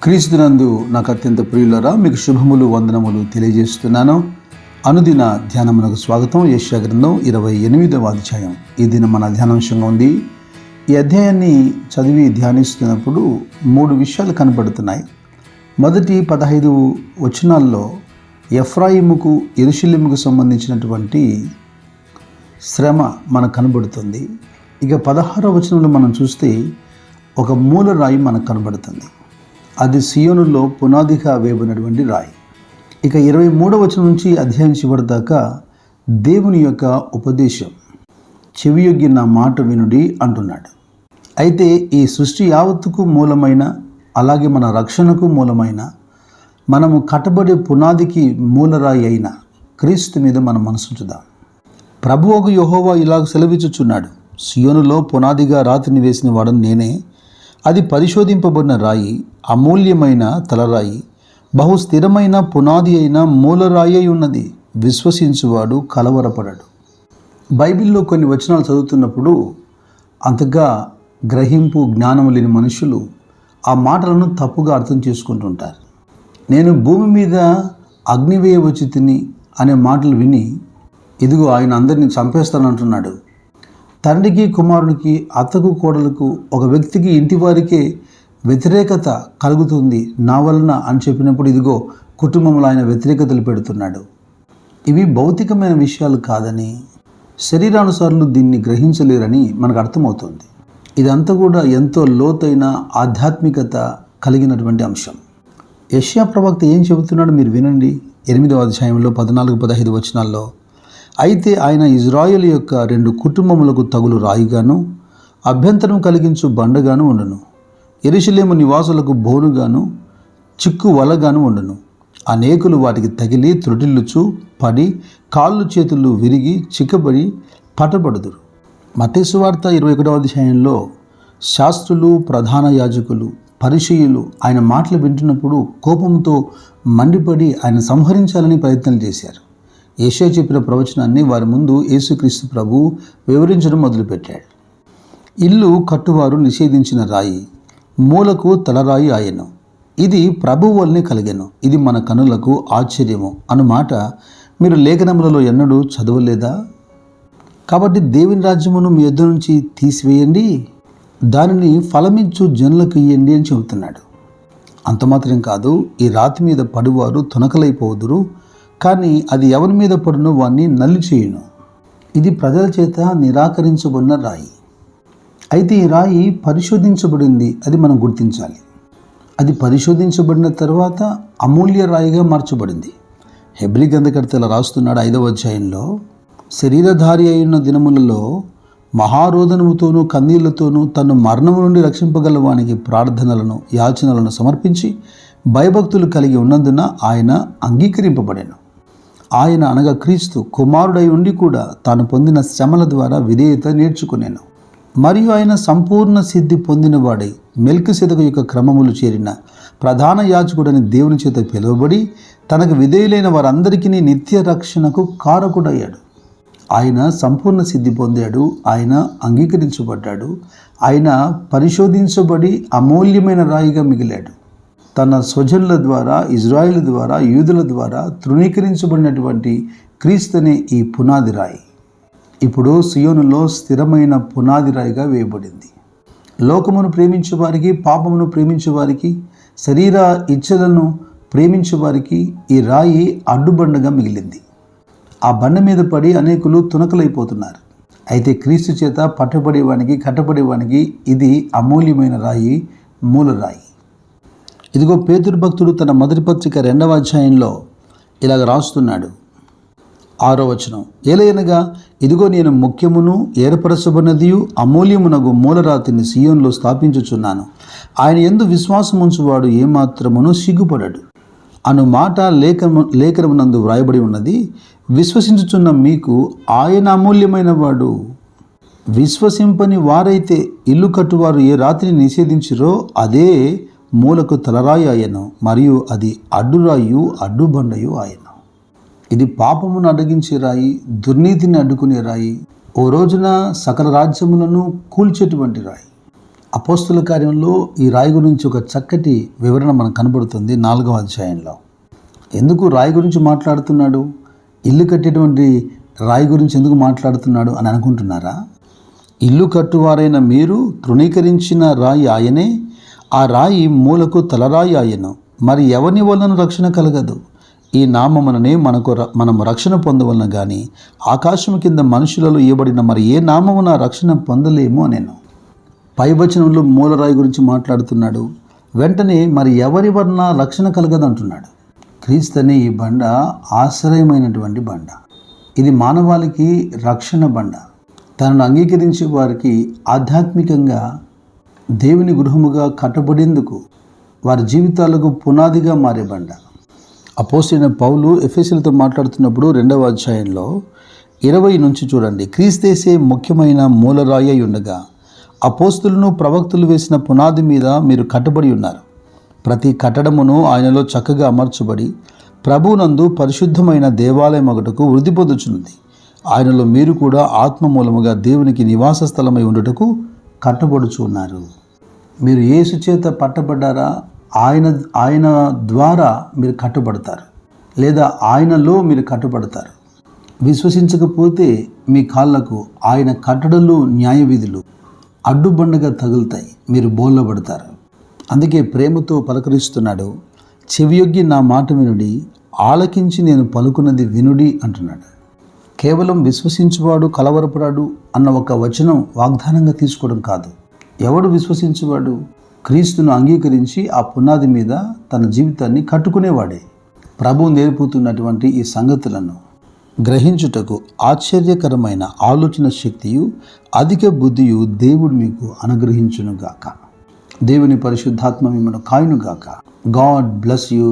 క్రీస్తునందు నాకు అత్యంత ప్రియులరా, మీకు శుభములు వందనములు తెలియజేస్తున్నాను. అనుదిన ధ్యానమునకు స్వాగతం. యెషయా గ్రంథం 28వ అధ్యాయం ఈ దిన మన ధ్యానాంశంగా ఉంది. ఈ అధ్యాయాన్ని చదివి ధ్యానిస్తున్నప్పుడు 3 విషయాలు కనబడుతున్నాయి. మొదటి 15 వచనాల్లో ఎఫ్రాయిముకు యెరూషలేముకు సంబంధించినటువంటి శ్రమ మనకు కనబడుతుంది. ఇక 16వ వచనంలో మనం చూస్తే ఒక మూల రాయి మనకు కనబడుతుంది. అది సియోనులో పునాదిగా వేయబడినటువంటి రాయి. ఇక 23వ వచనం నుంచి అధ్యాయం చివరి దాకా దేవుని యొక్క ఉపదేశం, చెవియొగ్గి నా మాట వినుడి అంటున్నాడు. అయితే ఈ సృష్టి యావత్తుకు మూలమైన, అలాగే మన రక్షణకు మూలమైన, మనము కట్టబడే పునాదికి మూలరాయి అయిన క్రీస్తు మీద మనం మనసుంచుదాం. ప్రభువగు యెహోవా ఇలాగ సెలవిచ్చుచున్నాడు, సియోనులో పునాదిగా రాతిని వేసిన వాడను నేనే. అది పరిశోధింపబడిన రాయి, అమూల్యమైన తలరాయి, బహు స్థిరమైన పునాది అయిన మూలరాయి అయి ఉన్నది. విశ్వసించువాడు కలవరపడడు. బైబిల్లో కొన్ని వచనాలు చదువుతున్నప్పుడు అంతగా గ్రహింపు జ్ఞానం లేని మనుషులు ఆ మాటలను తప్పుగా అర్థం చేసుకుంటుంటారు. నేను భూమి మీద అగ్నివేయ వచ్చి తిని అనే మాటలు విని, ఇదిగో ఆయన అందరినీ చంపేస్తానంటున్నాడు. తండ్రికి, కుమారునికి, అత్తకు, కోడలకు, ఒక వ్యక్తికి, ఇంటి వారికే వ్యతిరేకత కలుగుతుంది నా వలన అని చెప్పినప్పుడు, ఇదిగో కుటుంబంలో ఆయన వ్యతిరేకతలు పెడుతున్నాడు. ఇవి భౌతికమైన విషయాలు కాదని, శరీరానుసారులు దీన్ని గ్రహించలేరని మనకు అర్థమవుతుంది. ఇదంతా కూడా ఎంతో లోతైన ఆధ్యాత్మికత కలిగినటువంటి అంశం. యెషయా ప్రవక్త ఏం చెబుతున్నాడో మీరు వినండి. 8వ అధ్యాయంలో 14-15 వచనాల్లో, అయితే ఆయన ఇజ్రాయేలు యొక్క 2 కుటుంబములకు తగులు రాయిగాను, అభ్యంతరం కలిగించు బండగాను ఉండును. యెరూషలేము నివాసులకు బోనుగాను, చిక్కు వలగాను ఉండును. అనేకులు వాటికి తగిలి త్రుటిల్లుచు పడి, కాళ్ళు చేతులు విరిగి చిక్కబడి పట్టబడుదురు. మత్తయి సువార్త 21వ అధ్యాయంలో శాస్త్రులు, ప్రధాన యాజకులు, పరిసయ్యులు ఆయన మాటలు వింటున్నప్పుడు కోపంతో మండిపడి ఆయన సంహరించాలని ప్రయత్నం చేశారు. యెషయా చెప్పిన ప్రవచనాన్ని వారి ముందు యేసుక్రీస్తు ప్రభు వివరించడం మొదలుపెట్టాడు. ఇల్లు కట్టువారు నిషేధించిన రాయి, మూలకు తలరాయి ఆయను. ఇది ప్రభువు వల్లనే కలిగెను, ఇది మన కనులకు ఆశ్చర్యము అన్నమాట మీరు లేఖనములలో ఎన్నడూ చదవలేదా? కాబట్టి దేవుని రాజ్యమును మీ యొద్ద నుంచి తీసివేయండి, దానిని ఫలమిచ్చు జనులకు ఇయ్యండి అని చెబుతున్నాడు. అంత మాత్రం కాదు, ఈ రాతి మీద పడువారు తునకలైపోదురు, కానీ అది ఎవరి మీద పడునో వాణ్ణి నల్లి చేయును. ఇది ప్రజల చేత నిరాకరించబడిన రాయి. అయితే ఈ రాయి పరిశోధించబడింది, అది మనం గుర్తించాలి. అది పరిశోధించబడిన తర్వాత అమూల్య రాయిగా మార్చబడింది. హెబ్రీ గ్రంథకర్త ఇలా రాస్తున్నాడు 5వ అధ్యాయంలో, శరీరధారి అయిన దినములలో మహారోదనముతోనూ కన్నీళ్లతోనూ తను మరణము నుండి రక్షింపగలవానికి ప్రార్థనలను, యాచనలను సమర్పించి భయభక్తులు కలిగి ఉన్నందున ఆయన అంగీకరింపబడెను. ఆయన అనగా క్రీస్తు కుమారుడై ఉండి కూడా తాను పొందిన శ్రమల ద్వారా విధేయత నేర్చుకునేను. మరియు ఆయన సంపూర్ణ సిద్ధి పొందినవాడై మెల్కీసెదెకు యొక్క క్రమములు చేరిన ప్రధాన యాజకుడని దేవుని చేత పిలువబడి తనకు విధేయులైన వారందరికీ నిత్య రక్షణకు కారకుడయ్యాడు. ఆయన సంపూర్ణ సిద్ధి పొందాడు, ఆయన అంగీకరించబడ్డాడు, ఆయన పరిశోధించబడి అమూల్యమైన రాయిగా మిగిలాడు. తన స్వజనుల ద్వారా, ఇజ్రాయేలు ద్వారా, యూదుల ద్వారా తృణీకరించబడినటువంటి క్రీస్తునే ఈ పునాది రాయి ఇప్పుడు సియోనులో స్థిరమైన పునాది రాయిగా వేయబడింది. లోకమును ప్రేమించే వారికి, పాపమును ప్రేమించే వారికి, శరీర ఇచ్చలను ప్రేమించే వారికి ఈ రాయి అడ్డుబండగా మిగిలింది. ఆ బండ మీద పడి అనేకులు తునకలైపోతున్నారు. అయితే క్రీస్తు చేత పట్టబడేవానికి, కట్టబడేవానికి ఇది అమూల్యమైన రాయి, మూలరాయి. ఇదిగో పేతురు భక్తుడు తన మొదటి పత్రిక 2వ అధ్యాయంలో ఇలాగ రాస్తున్నాడు. 6వ వచనం, ఏలయనగా ఇదిగో నేను ముఖ్యమును ఏర్పరచబడినదియు అమూల్యమునగు మూలరాతిని సియోనులో స్థాపించుచున్నాను, ఆయన యందు విశ్వాసముంచువాడు ఏమాత్రమును సిగ్గుపడడు అను మాట లేఖనమునందు వ్రాయబడి ఉన్నది. విశ్వసించుచున్న మీకు ఆయన అమూల్యమైన వాడు. విశ్వసింపని వారైతే ఇల్లు కట్టువారు ఏ రాతిని నిషేధించిరో అదే మూలకు తలరాయి ఆయను, మరియు అది అడ్డురాయు, అడ్డుబండయు ఆయను. ఇది పాపమును అడ్డగించే రాయి, దుర్నీతిని అడ్డుకునే రాయి, ఓ రోజున సకల రాజ్యములను కూల్చేటువంటి రాయి. అపోస్తుల కార్యంలో ఈ రాయి గురించి ఒక చక్కటి వివరణ మనకు కనబడుతుంది 4వ అధ్యాయంలో. ఎందుకు రాయి గురించి మాట్లాడుతున్నాడు, ఇల్లు కట్టేటువంటి రాయి గురించి ఎందుకు మాట్లాడుతున్నాడు అని అనుకుంటున్నారా? ఇల్లు కట్టువారైన మీరు తృణీకరించిన రాయి ఆయనే, ఆ రాయి మూలకు తలరాయి ఆయను. మరి ఎవని వలన రక్షణ కలగదు? ఈ నామముననే మనము రక్షణ పొందవలన కానీ ఆకాశము కింద మనుషులలో ఇవ్వబడిన మరి ఏ నామమున రక్షణ పొందలేమో నేను. పై వచనంలో మూలరాయి గురించి మాట్లాడుతున్నాడు. వెంటనే మరి ఎవరి వలన రక్షణ కలగదు అంటున్నాడు. క్రీస్తు అనే ఈ బండ ఆశ్రయమైనటువంటి బండ. ఇది మానవాళికి రక్షణ బండ. తనను అంగీకరించే వారికి ఆధ్యాత్మికంగా దేవుని గృహముగా కట్టబడేందుకు వారి జీవితాలకు పునాదిగా మారే బండ. అపోస్తలుడైన పౌలు ఎఫెసీయులతో మాట్లాడుతున్నప్పుడు 2వ అధ్యాయంలో 20 నుంచి చూడండి. క్రీస్తేసే ముఖ్యమైన మూలరాయి అయి ఉండగా అపోస్తలులను ప్రవక్తలు వేసిన పునాది మీద మీరు కట్టబడి ఉన్నారు. ప్రతి కట్టడమును ఆయనలో చక్కగా అమర్చబడి ప్రభువునందు పరిశుద్ధమైన దేవాలయం ఒకటకు వృద్ధి పొందుచున్నది. ఆయనలో మీరు కూడా ఆత్మ మూలముగా దేవునికి నివాస స్థలమై ఉండుటకు కట్టబడుచున్నారు. మీరు యేసు చేత పట్టబడ్డారా? ఆయన ద్వారా మీరు కట్టబడతారు, లేదా ఆయనలో మీరు కట్టబడతారు. విశ్వసించకపోతే మీ కాళ్ళకు ఆయన కట్టడలు న్యాయ విధులు అడ్డుబండగా తగులుతాయి, మీరు బోల్లబడతారు. అందుకే ప్రేమతో పలకరిస్తున్నాడు. చెవియొగ్గి నా మాట వినుడి, ఆలకించి నేను పలుకున్నది వినుడి అంటున్నాడు. కేవలం విశ్వసించువాడు కలవరపడాడు అన్న ఒక వచనం వాగ్దానంగా తీసుకోవడం కాదు. ఎవడు విశ్వసించువాడు? క్రీస్తును అంగీకరించి ఆ పునాది మీద తన జీవితాన్ని కట్టుకునేవాడే. ప్రభువు నేర్పుతున్నటువంటి ఈ సంగతులను గ్రహించుటకు ఆశ్చర్యకరమైన ఆలోచన శక్తియు అధిక బుద్ధియు దేవుడు మీకు అనుగ్రహించునుగాక. దేవుని పరిశుద్ధాత్మ మిమ్మల్ని కాయునుగాక. God bless you.